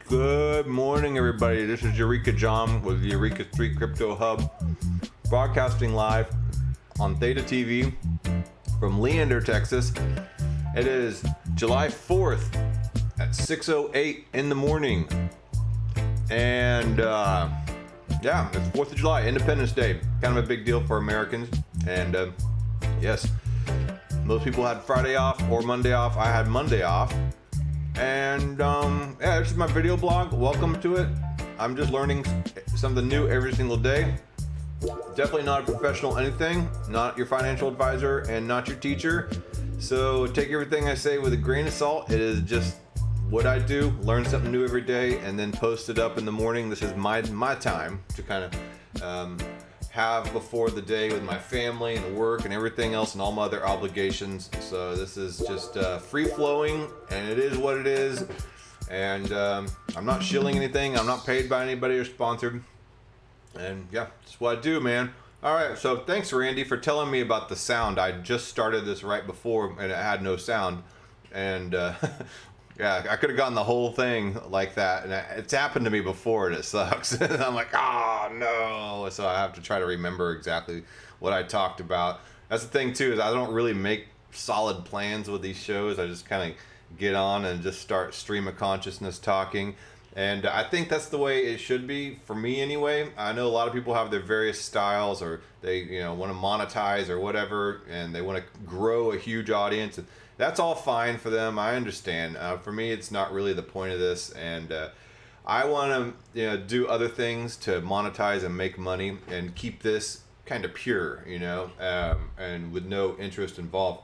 Good morning, everybody. This is Eureka John with the Eureka Street Crypto Hub, broadcasting live on Theta TV from Leander, Texas. It is July 4th at 6:08 in the morning. And yeah, it's 4th of July, Independence Day. Kind of a big deal for Americans. And yes, most people had Friday off or Monday off. I had Monday off. And yeah, this is my video blog. Welcome to it. I'm just learning something new every single day. Definitely not a professional anything, not your financial advisor, and not your teacher. So take everything I say with a grain of salt. It is just what I do, learn something new every day, and then post it up in the morning. This is my time to kind of have before the day with my family and work and everything else and all my other obligations. So this is just free flowing, and it is what it is. And I'm not shilling anything. I'm not paid by anybody or sponsored. And yeah, that's what I do, man. All right, so thanks, Randy, for telling me about the sound. I just started this right before and it had no sound. And yeah, I could have gotten the whole thing like that, and it's happened to me before, and it sucks. And I'm like, oh no! So I have to try to remember exactly what I talked about. That's the thing too, is I don't really make solid plans with these shows. I just kind of get on and just start stream of consciousness talking, and I think that's the way it should be for me anyway. I know a lot of people have their various styles, or they want to monetize or whatever, and they want to grow a huge audience. That's all fine for them. I understand. For me, it's not really the point of this, and I want to do other things to monetize and make money and keep this kind of pure, and with no interest involved.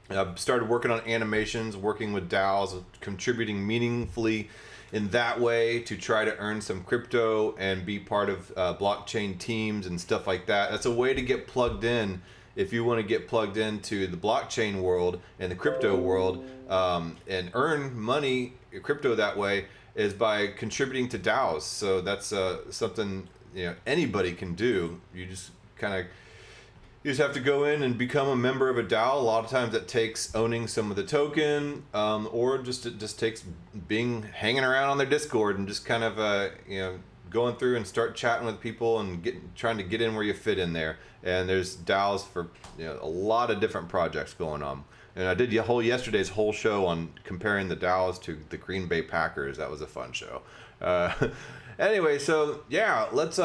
I've started working on animations, working with DAOs, contributing meaningfully in that way to try to earn some crypto and be part of blockchain teams and stuff like that. That's a way to get plugged in. If you want to get plugged into the blockchain world and the crypto world and earn money, crypto that way, is by contributing to DAOs. So that's something anybody can do. You just have to go in and become a member of a DAO. A lot of times that takes owning some of the token, or it just takes hanging around on their Discord and just kind of going through and start chatting with people and trying to get in where you fit in there. And there's DAOs for a lot of different projects going on. And I did yesterday's whole show on comparing the DAOs to the Green Bay Packers. That was a fun show. Anyway, so yeah, let's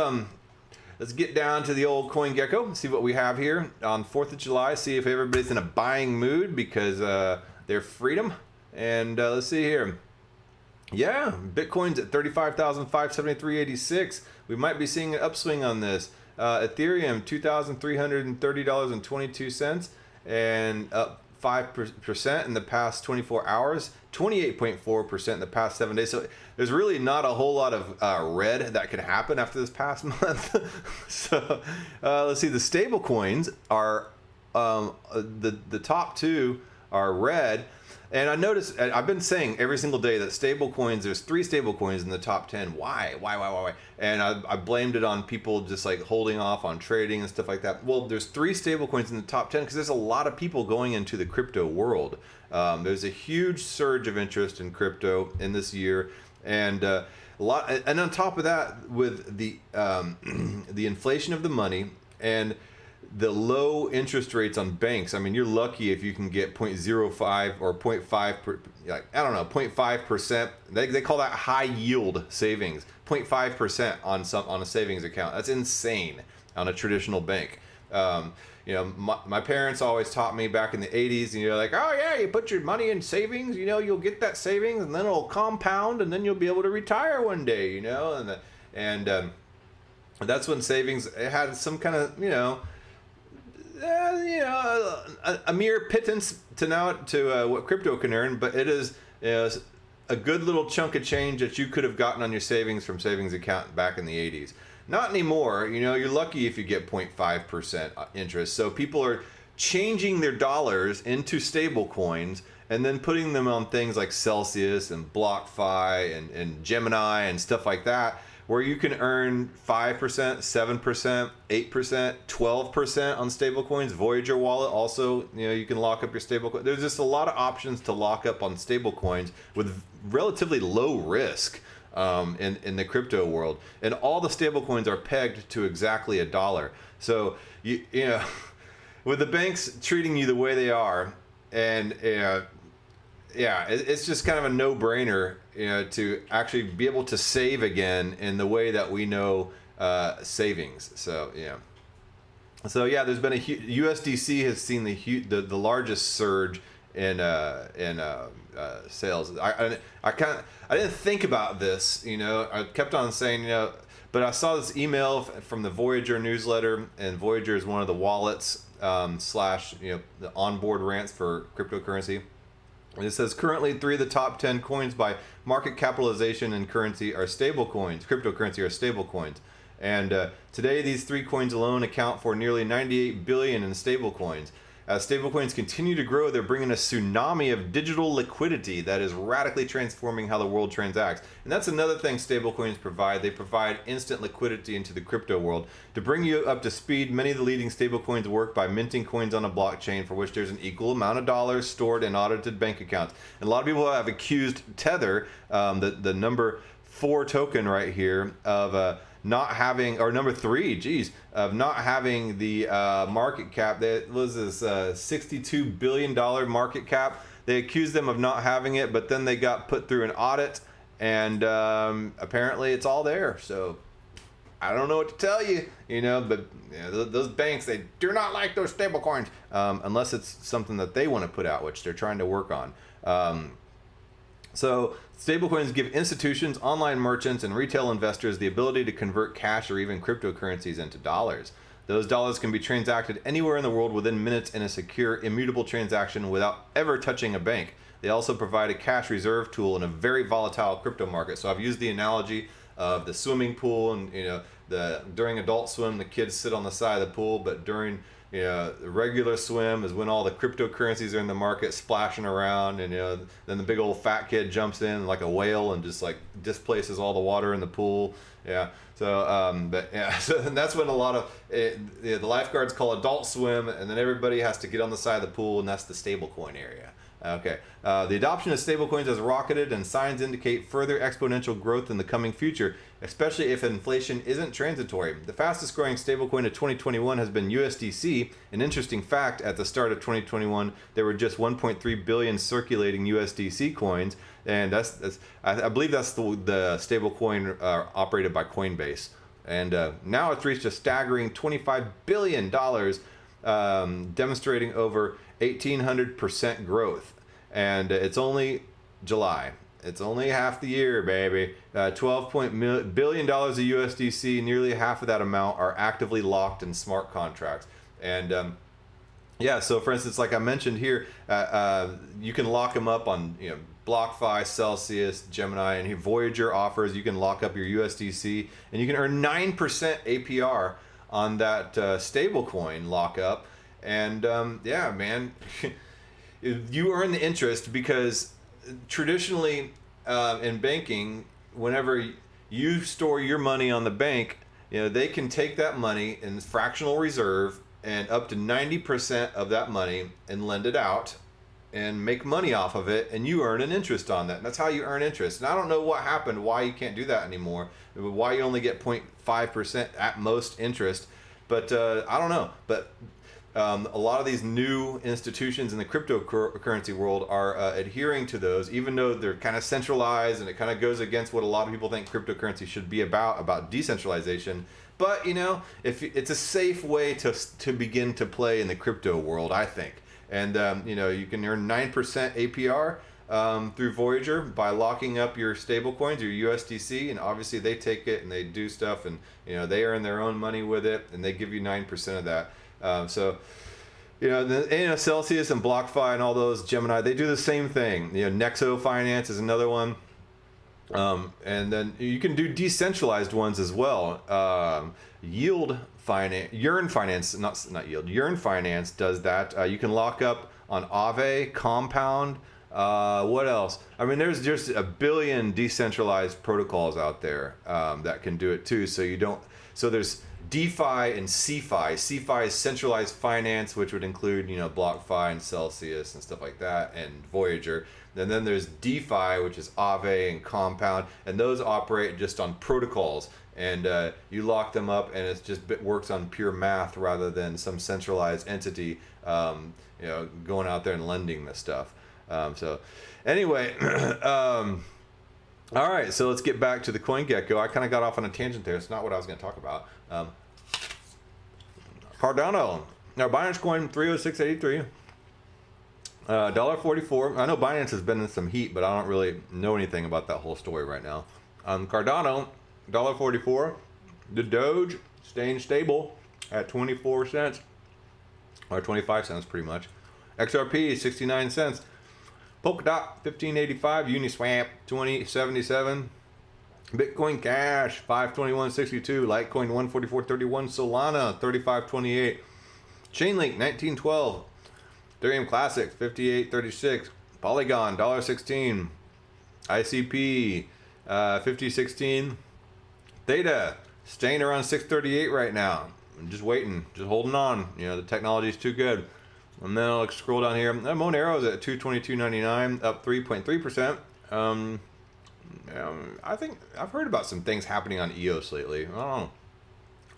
get down to the old CoinGecko and see what we have here on 4th of July. See if everybody's in a buying mood because their freedom. And let's see here. Yeah, Bitcoin's at 35,573.86. We might be seeing an upswing on this. Ethereum, $2,330.22, and up 5% in the past 24 hours, 28.4% in the past 7 days. So there's really not a whole lot of red that could happen after this past month. So let's see, the stable coins are the top two are red. And I noticed, I've been saying every single day that stable coins, there's 3 stable coins in the top 10. Why? And I blamed it on people just like holding off on trading and stuff like that. Well, there's 3 stable coins in the top 10 because there's a lot of people going into the crypto world. There's a huge surge of interest in crypto in this year. And and on top of that, with the inflation of the money and the low interest rates on banks, I mean, you're lucky if you can get 0.05 or 0.5%. They call that high yield savings, 0.5% on a savings account. That's insane on a traditional bank. My parents always taught me back in the 80s, like, oh yeah, you put your money in savings, you'll get that savings and then it'll compound and then you'll be able to retire one day, and that's when savings, it had some kind of, a mere pittance to what crypto can earn, but it is a good little chunk of change that you could have gotten on your savings from savings account back in the 80s. Not anymore. You're lucky if you get 0.5% interest. So people are changing their dollars into stable coins and then putting them on things like Celsius and BlockFi and Gemini and stuff like that, where you can earn 5%, 7%, 8%, 12% on stablecoins. Voyager Wallet also, you can lock up your stablecoin. There's just a lot of options to lock up on stablecoins with relatively low risk. in the crypto world, and all the stable coins are pegged to exactly $1. So you know, with the banks treating you the way they are, and yeah, it's just kind of a no-brainer, to actually be able to save again in the way that we know savings. So yeah. So yeah, there's been USDC has seen the largest surge in sales. I didn't think about this, I kept on saying, but I saw this email from the Voyager newsletter, and Voyager is one of the wallets slash the onboard rants for cryptocurrency. And it says currently 3 of the top 10 coins by market capitalization and currency are stable coins. Cryptocurrency are stable coins. And today, these 3 coins alone account for nearly 98 billion in stablecoins. As stablecoins continue to grow, they're bringing a tsunami of digital liquidity that is radically transforming how the world transacts. And that's another thing stablecoins provide. They provide instant liquidity into the crypto world. To bring you up to speed, many of the leading stablecoins work by minting coins on a blockchain for which there's an equal amount of dollars stored in audited bank accounts. And a lot of people have accused Tether, the number 4 token right here, of not having, or number 3, of not having the market cap. That was this $62 billion market cap. They accused them of not having it, but then they got put through an audit, and apparently it's all there. So I don't know what to tell you, but those banks, they do not like those stable coins, unless it's something that they want to put out, which they're trying to work on. So stablecoins give institutions, online merchants, and retail investors the ability to convert cash or even cryptocurrencies into dollars. Those dollars can be transacted anywhere in the world within minutes in a secure, immutable transaction without ever touching a bank. They also provide a cash reserve tool in a very volatile crypto market. So I've used the analogy of the swimming pool, and during adult swim, the kids sit on the side of the pool, but during the regular swim is when all the cryptocurrencies are in the market splashing around, and then the big old fat kid jumps in like a whale and just like displaces all the water in the pool. So so that's when a lot of the lifeguards call adult swim, and then everybody has to get on the side of the pool, and that's the stablecoin area. Okay. The adoption of stablecoins has rocketed, and signs indicate further exponential growth in the coming future, especially if inflation isn't transitory. The fastest growing stablecoin of 2021 has been USDC. An interesting fact, at the start of 2021, there were just 1.3 billion circulating USDC coins, and I believe that's the stablecoin operated by Coinbase. And now it's reached a staggering $25 billion, demonstrating over 1,800% growth. And it's only July. It's only half the year, baby. $12 billion of USDC, nearly half of that amount are actively locked in smart contracts. And so for instance, like I mentioned here, you can lock them up on BlockFi, Celsius, Gemini, and Voyager offers. You can lock up your USDC, and you can earn 9% APR on that stablecoin lockup. And man, you earn the interest because traditionally in banking, whenever you store your money on the bank, they can take that money in fractional reserve and up to 90% of that money and lend it out and make money off of it, and you earn an interest on that. And that's how you earn interest. And I don't know what happened, why you can't do that anymore, why you only get 0.5% at most interest, but I don't know. But a lot of these new institutions in the cryptocurrency world are adhering to those, even though they're kind of centralized, and it kind of goes against what a lot of people think cryptocurrency should be about decentralization. But if it's a safe way to begin to play in the crypto world, I think. And you can earn 9% APR through Voyager by locking up your stable coins, your USDC, and obviously they take it and they do stuff, and they earn their own money with it, and they give you 9% of that. Celsius and BlockFi and all those, Gemini, they do the same thing. Nexo Finance is another one. And then you can do decentralized ones as well. Yearn Finance, not Yield. Yearn Finance does that. You can lock up on Aave, Compound. What else? I mean, there's just a billion decentralized protocols out there that can do it too. So there's DeFi and CeFi. CeFi is centralized finance, which would include, BlockFi and Celsius and stuff like that, and Voyager. And then there's DeFi, which is Aave and Compound, and those operate just on protocols. And you lock them up, and it works on pure math rather than some centralized entity, going out there and lending this stuff. So, anyway, all right. So let's get back to the CoinGecko. I kind of got off on a tangent there. It's not what I was going to talk about. Cardano. Now, Binance Coin 306.83. $1.44. I know Binance has been in some heat, but I don't really know anything about that whole story right now. Cardano, $1.44. The Doge staying stable at 24 cents, or 25 cents pretty much. XRP 69 cents. Polkadot 1585. Uniswap 2077. Bitcoin Cash 521.62. Litecoin 144.31. Solana 35.28. Chainlink 1912. Ethereum Classic 58.36. Polygon $1.16. ICP 50.16. Theta staying around 6.38 right now. I'm just waiting, just holding on. The technology is too good. And then I'll scroll down here. Monero is at 222.99, up 3.3%. I think I've heard about some things happening on EOS lately. I don't know.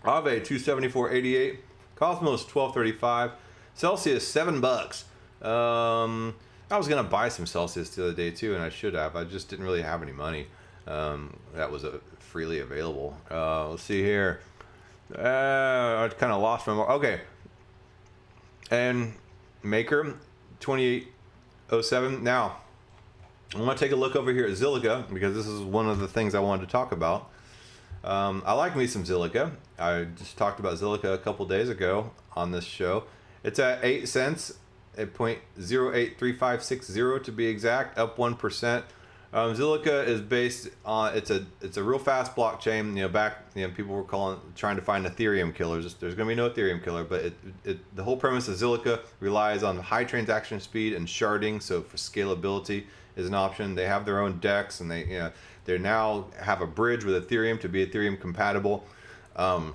Aave 274.88. Cosmos 12.35. Celsius $7. I was gonna buy some Celsius the other day too, and I should have. I just didn't really have any money. That was freely available. Let's see here. I kind of lost my. Okay. And Maker 28.07. Now, I want to take a look over here at Zilliqa, because this is one of the things I wanted to talk about. I like me some Zilliqa. I just talked about Zilliqa a couple days ago on this show. It's at 8 cents at 0.083560 to be exact, up 1%. Zilliqa is based on it's a real fast blockchain. People were trying to find Ethereum killers. There's going to be no Ethereum killer, but the whole premise of Zilliqa relies on high transaction speed and sharding. So for scalability is an option. They have their own DEX, and they now have a bridge with Ethereum to be Ethereum compatible. But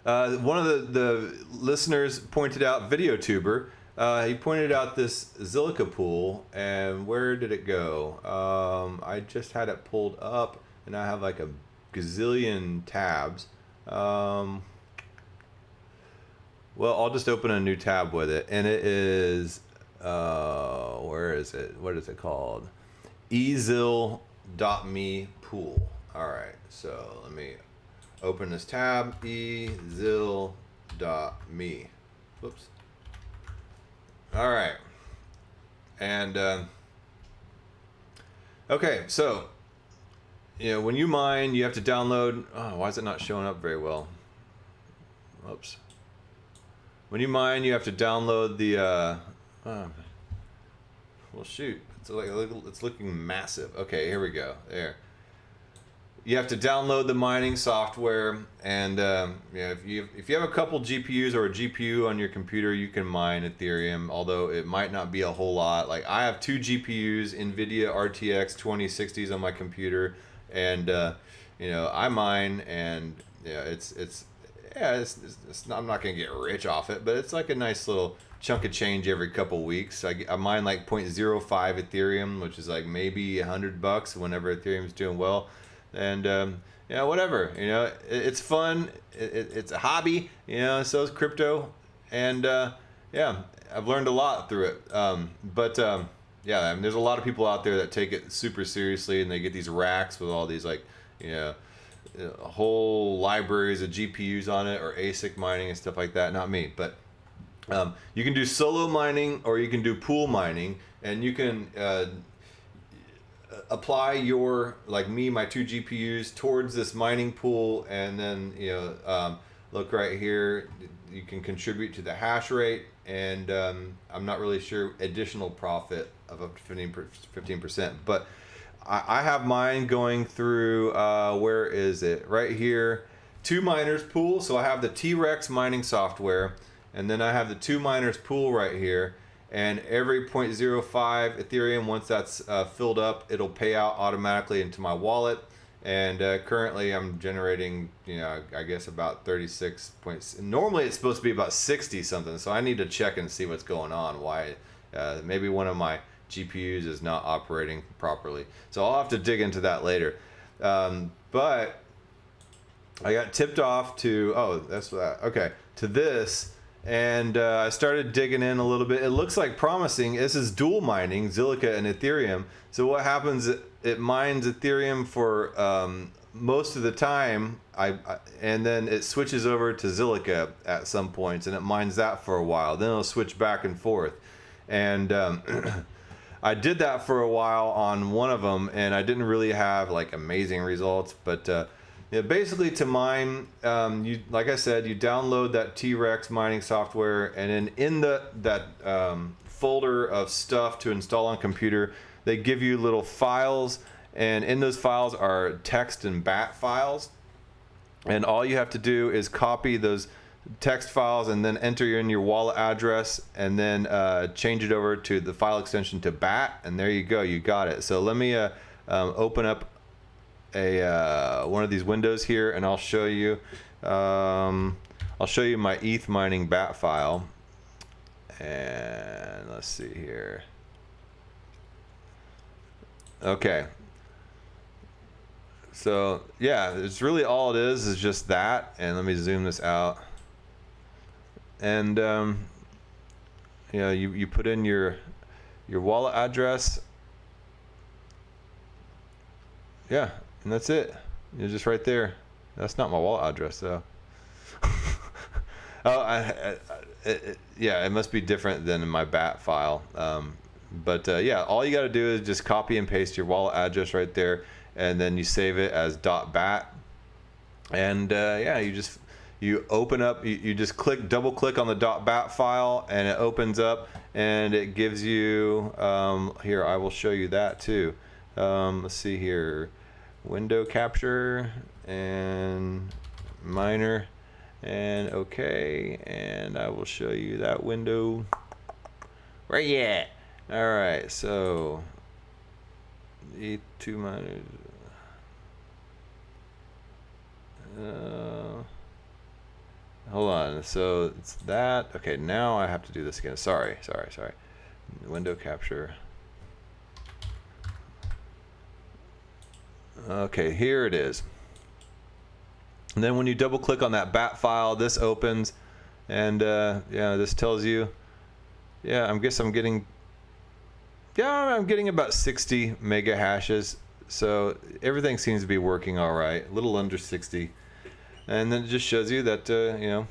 one of the listeners pointed out, VideoTuber. He pointed out this Zilliqa pool, and where did it go? I just had it pulled up, and I have like a gazillion tabs. Well, I'll just open a new tab with it, and it is, where is it? What is it called? ETHZIL.me pool. All right, so let me open this tab, ETHZIL.me. Whoops. All right. And, okay, so, when you mine, you have to download, why is it not showing up very well? Whoops. When you mine, you have to download the, well, shoot, it's looking massive. Okay, here we go, there. You have to download the mining software, and if you have a couple GPUs or a GPU on your computer, you can mine Ethereum, although it might not be a whole lot. Like, I have 2 GPUs, NVIDIA RTX 2060s on my computer, and I mine, and I'm not gonna get rich off it, but it's like a nice little chunk of change every couple weeks. I mine like 0.05 Ethereum, which is like maybe $100 whenever Ethereum's doing well. And whatever, it's fun. It's a hobby, so is crypto, and I've learned a lot through it. There's a lot of people out there that take it super seriously, and they get these racks with all these whole libraries of GPUs on it, or ASIC mining and stuff like that. Not me, but you can do solo mining, or you can do pool mining, and you can apply my 2 GPUs towards this mining pool, and then look right here, you can contribute to the hash rate, and I'm not really sure additional profit of up to 15%, but I have mine going through where is it, right here, 2 miners pool. So I have the T-Rex mining software, and then I have the 2 miners pool right here. And every 0.05 Ethereum, once that's filled up, it'll pay out automatically into my wallet. And currently I'm generating, I guess about 36 points. Normally it's supposed to be about 60 something, so I need to check and see what's going on. Why? Maybe one of my GPUs is not operating properly. So I'll have to dig into that later. But I got tipped off to, to this. And I started digging in a little bit. It looks like promising. This is dual mining, Zilliqa and Ethereum. So what happens, it mines Ethereum for most of the time, and then it switches over to Zilliqa at some points, and it mines that for a while. Then it'll switch back and forth. And I did that for a while on one of them, and I didn't really have like amazing results, but basically to mine, like I said, you download that T-Rex mining software, and then in that folder of stuff to install on computer, they give you little files, and in those files are text and BAT files, and all you have to do is copy those text files and then enter in your wallet address, and then change it over to the file extension to BAT, and there you go, you got it. So let me open up one of these windows here, and I'll show you my ETH mining BAT file. And let's see here. Okay, so yeah, it's really all it is just that. And let me zoom this out. And you put in your wallet address. Yeah, and that's it. You're just right there. That's not my wallet address though. Oh, yeah, it must be different than in my BAT file. But yeah, all you got to do is just copy and paste your wallet address right there, and then you save it as .bat. And yeah, you open up, you just double click on the .bat file, and it opens up, and it gives you here. I will show you that too. Let's see here. Window capture and miner, and okay, and I will show you that window. Where you at? All right, so E2 miners. Hold on. So it's that. Okay, now I have to do this again. Sorry. Window capture. Okay, here it is. And then when you double click on that BAT file, this opens, and yeah, this tells you, yeah, I'm getting about 60 mega hashes. So everything seems to be working all right, a little under 60. And then it just shows you that the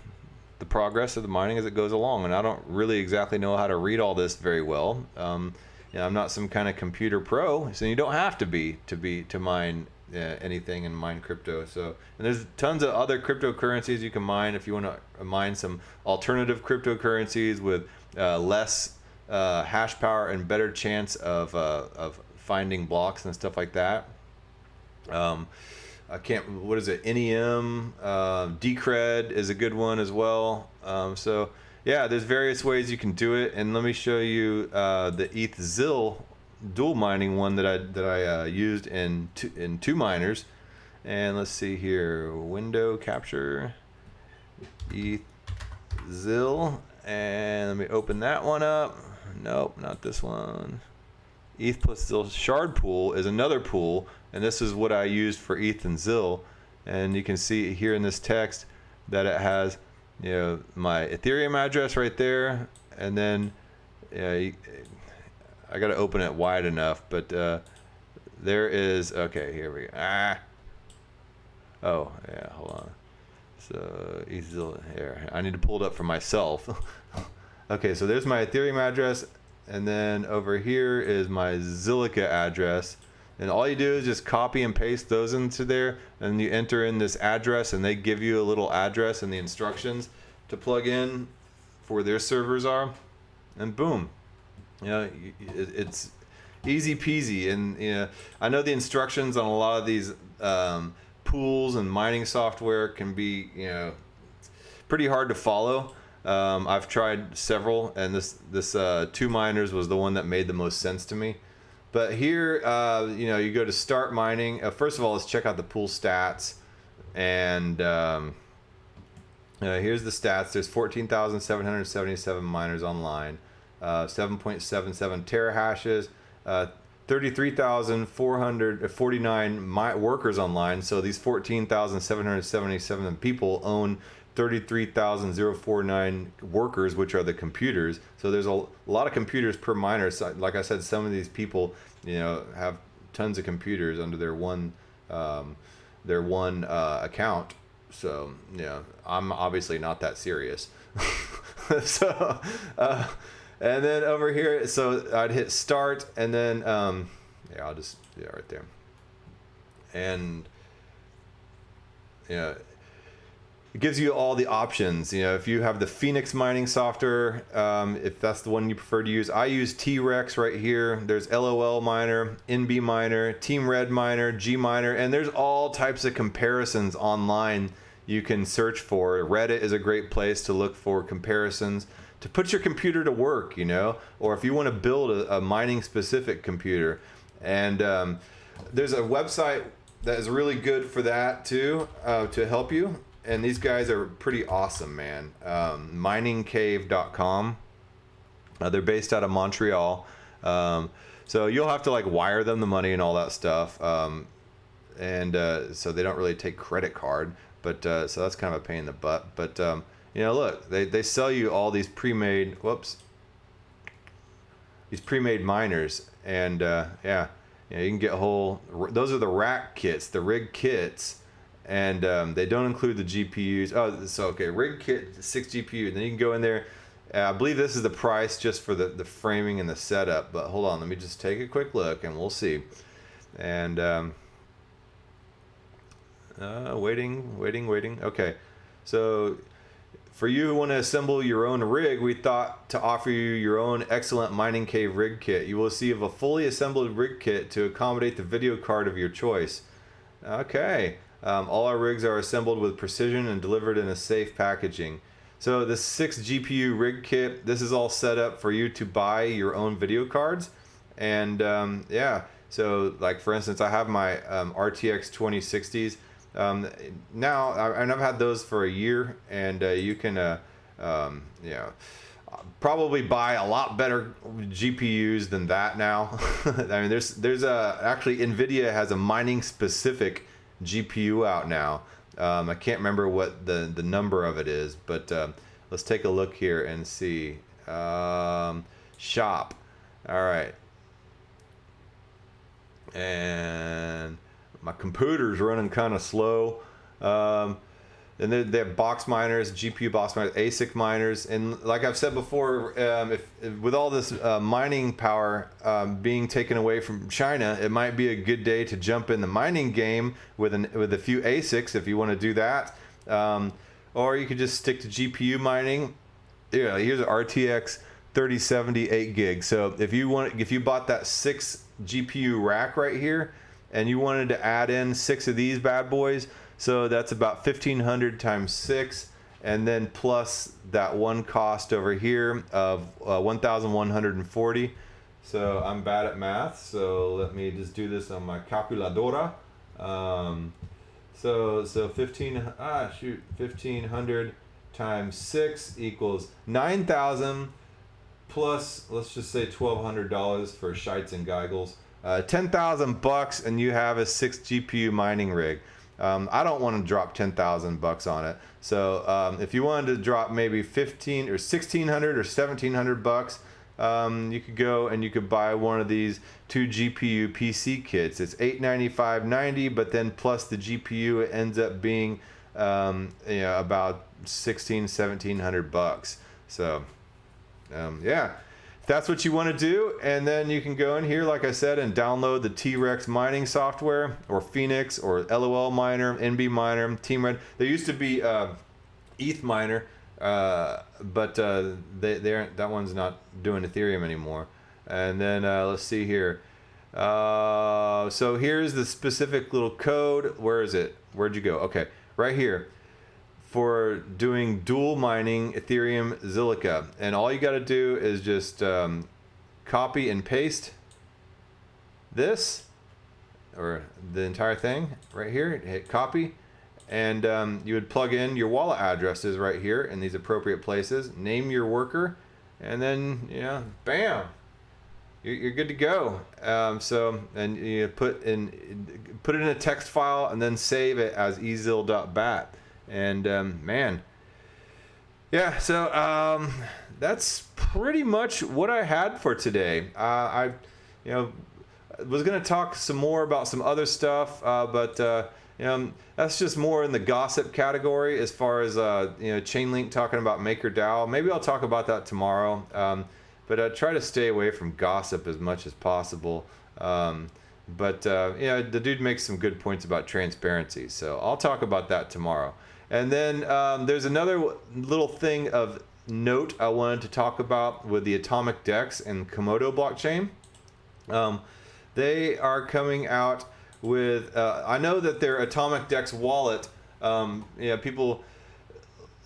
progress of the mining as it goes along. And I don't really exactly know how to read all this very well. I'm not some kind of computer pro, so you don't have to be to mine anything and mine crypto. So, and there's tons of other cryptocurrencies you can mine if you want to mine some alternative cryptocurrencies with less hash power and better chance of finding blocks and stuff like that. What is it? NEM, Decred is a good one as well. So yeah, there's various ways you can do it, and let me show you the ETH ZIL dual mining one that I used in two miners. And let's see here, window capture, ETH ZIL, and let me open that one up. Nope, not this one. ETH plus ZIL shard pool is another pool, and this is what I used for ETH and ZIL. And you can see here in this text that it has my Ethereum address right there, and then I got to open it wide enough, but there is, okay, here we go. Oh yeah, hold on. So ETH ZIL here, I need to pull it up for myself. Okay, so there's my Ethereum address, and then over here is my Zilliqa address. And all you do is just copy and paste those into there, and you enter in this address, and they give you a little address and the instructions to plug in for where their servers are, and boom, it's easy peasy. And I know the instructions on a lot of these pools and mining software can be pretty hard to follow. I've tried several, and this two miners was the one that made the most sense to me. But here, you know, you go to start mining. First of all, let's check out the pool stats. And here's the stats. There's 14,777 miners online, 7.77 terahashes, 33,449 workers online. So these 14,777 people own 33,049 workers, which are the computers. So there's a lot of computers per miner. So like I said, some of these people, you know, have tons of computers under their one account. So yeah, I'm obviously not that serious. So and then over here, so I'd hit start, and then yeah, I'll just, yeah, right there. And yeah, it gives you all the options. You know, if you have the Phoenix mining software, if that's the one you prefer to use. I use T-Rex right here. There's LOL miner, NB miner, Team Red miner, G miner, and there's all types of comparisons online you can search for. Reddit is a great place to look for comparisons to put your computer to work, you know, or if you want to build a mining specific computer. And there's a website that is really good for that too, to help you. And these guys are pretty awesome, man. Miningcave.com. They're based out of Montreal. So you'll have to like wire them the money and all that stuff. So they don't really take credit card, but so that's kind of a pain in the butt. But you know, look, they sell you all these pre-made, these pre-made miners, and yeah, you know, you can get those are the rack kits, the rig kits, and they don't include the GPUs. Oh, so okay, rig kit, 6 GPU, then you can go in there. I believe this is the price just for the framing and the setup, but hold on, let me just take a quick look and we'll see. And waiting. Okay, so for you who want to assemble your own rig, we thought to offer you your own excellent Mining Cave rig kit. You will receive a fully assembled rig kit to accommodate the video card of your choice. Okay, all our rigs are assembled with precision and delivered in a safe packaging. So the 6 GPU rig kit, this is all set up for you to buy your own video cards. And yeah, so like for instance, I have my RTX 2060s. Now I've had those for a year, and you can you know, probably buy a lot better GPUs than that now. I mean, there's actually NVIDIA has a mining specific GPU out now. I can't remember what the number of it is, but let's take a look here and see. Shop. All right. And my computer's running kind of slow. And they have box miners, GPU box miners, ASIC miners, and like I've said before, if with all this mining power being taken away from China, it might be a good day to jump in the mining game with a few ASICs if you want to do that, or you could just stick to GPU mining. Yeah, here's an RTX 3070 8 gig. So if you bought that 6 GPU rack right here, and you wanted to add in 6 of these bad boys. So that's about 1,500 times 6, and then plus that one cost over here of 1,140. So I'm bad at math, so let me just do this on my calculadora. So 1,500 times 6 equals 9,000 plus, let's just say $1,200 for shites and giggles. 10,000 bucks, and you have a 6 GPU mining rig. I don't want to drop 10,000 bucks on it. So if you wanted to drop maybe 15 or 1,600 or 1,700 bucks, you could go and you could buy one of these 2 GPU PC kits. It's $895.90, but then plus the GPU, it ends up being you know, about 1,700 bucks. So yeah, if that's what you want to do, and then you can go in here, like I said, and download the T-Rex mining software, or Phoenix, or LOL miner, NB miner, Team Red. There used to be ETH miner, but that one's not doing Ethereum anymore. And then let's see here. So here's the specific little code. Where is it? Where'd you go? Okay, right here. For doing dual mining Ethereum Zilliqa, and all you got to do is just copy and paste this, or the entire thing right here, hit copy, and you would plug in your wallet addresses right here in these appropriate places, name your worker, and then, bam, you're good to go. And you put it in a text file and then save it as eZIL.bat. And man, yeah, so that's pretty much what I had for today. I was gonna talk some more about some other stuff, but that's just more in the gossip category as far as Chainlink talking about MakerDAO. Maybe I'll talk about that tomorrow. But I try to stay away from gossip as much as possible. The dude makes some good points about transparency, so I'll talk about that tomorrow. And then there's another little thing of note I wanted to talk about with the Atomic DEX and Komodo blockchain. They are coming out with, I know that their Atomic DEX wallet, people,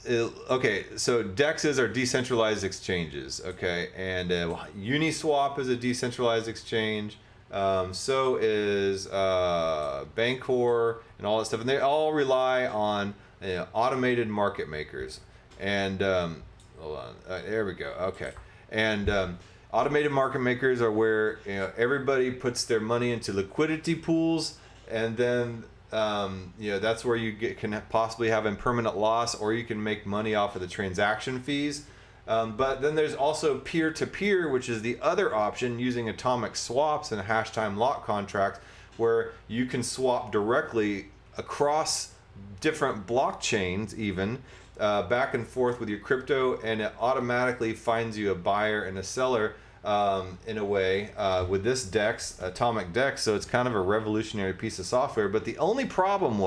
okay, so DEXs are decentralized exchanges, okay, and Uniswap is a decentralized exchange, so is Bancor and all that stuff, and they all rely on automated market makers. And hold on, there we go, okay. And automated market makers are where everybody puts their money into liquidity pools, and then that's where you can possibly have impermanent loss, or you can make money off of the transaction fees. But then there's also peer-to-peer, which is the other option, using atomic swaps and hash time lock contracts, where you can swap directly across different blockchains, even back and forth with your crypto, and it automatically finds you a buyer and a seller in a way with this DEX, Atomic DEX. So it's kind of a revolutionary piece of software. But the only problem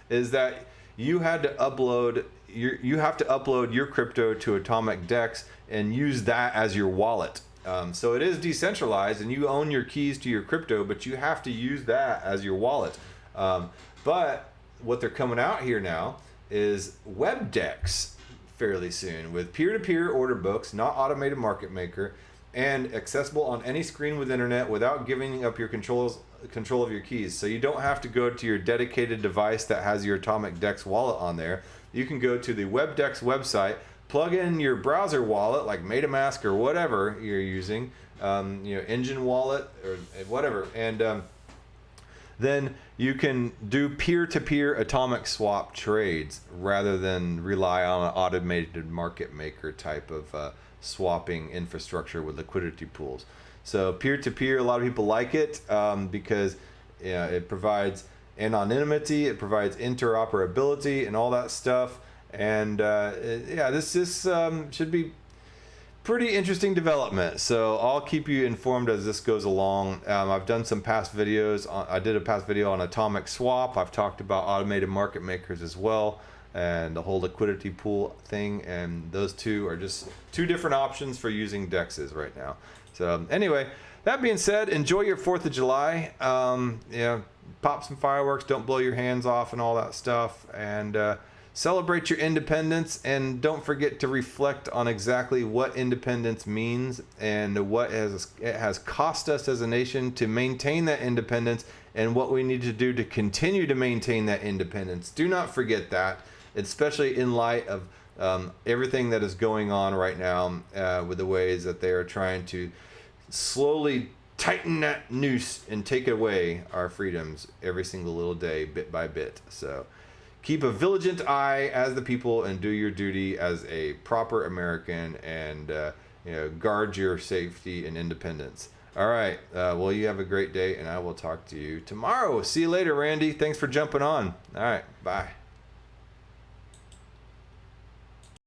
is that you had to upload you have to upload your crypto to Atomic DEX and use that as your wallet. So it is decentralized, and you own your keys to your crypto, but you have to use that as your wallet. But what they're coming out here now is web DEX fairly soon, with peer-to-peer order books, not automated market maker, and accessible on any screen with internet without giving up your control of your keys. So you don't have to go to your dedicated device that has your Atomic DEX wallet on there. You can go to the WebDex website, plug in your browser wallet like MetaMask or whatever you're using, Engine Wallet or whatever, and then you can do peer-to-peer atomic swap trades rather than rely on an automated market maker type of swapping infrastructure with liquidity pools. So peer-to-peer, a lot of people like it because it provides anonymity, it provides interoperability and all that stuff. And this should be pretty interesting development. So I'll keep you informed as this goes along. I've done some past videos. I did a past video on Atomic Swap. I've talked about automated market makers as well, and the whole liquidity pool thing. And those two are just two different options for using DEXs right now. So anyway, that being said, enjoy your 4th of July. Pop some fireworks, don't blow your hands off and all that stuff. And celebrate your independence, and don't forget to reflect on exactly what independence means and what it has cost us as a nation to maintain that independence, and what we need to do to continue to maintain that independence. Do not forget that, especially in light of everything that is going on right now with the ways that they are trying to slowly tighten that noose and take away our freedoms every single little day, bit by bit. So keep a vigilant eye as the people, and do your duty as a proper American, and guard your safety and independence. All right, well, you have a great day, and I will talk to you tomorrow. See you later, Randy. Thanks for jumping on. All right, bye.